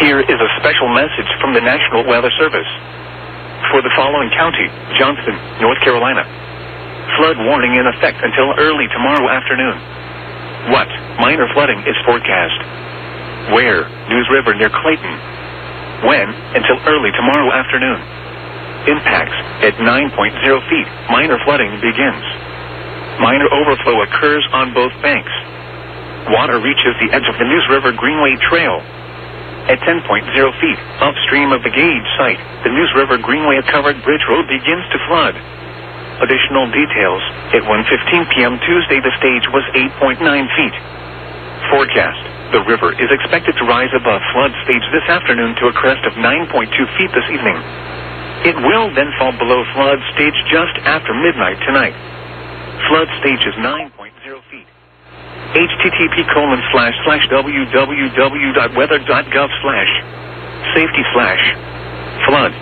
Here is a special message from the National Weather Service. For the following county, Johnston, North Carolina. Flood warning in effect until early tomorrow afternoon. What? Minor flooding is forecast. Where? News River near Clayton. When? Until early tomorrow afternoon. Impacts at 9.0 feet. Minor flooding begins. Minor overflow occurs on both banks. Water reaches the edge of the News River Greenway Trail. At 10.0 feet upstream of the Gage site, the News River Greenway covered bridge road begins to flood. Additional details. At 1:15 p.m. Tuesday, the stage was 8.9 feet. Forecast. The river is expected to rise above flood stage this afternoon to a crest of 9.2 feet this evening. It will then fall below flood stage just after midnight tonight. Flood stage is 9.0 feet. http://www.weather.gov/safety/flood.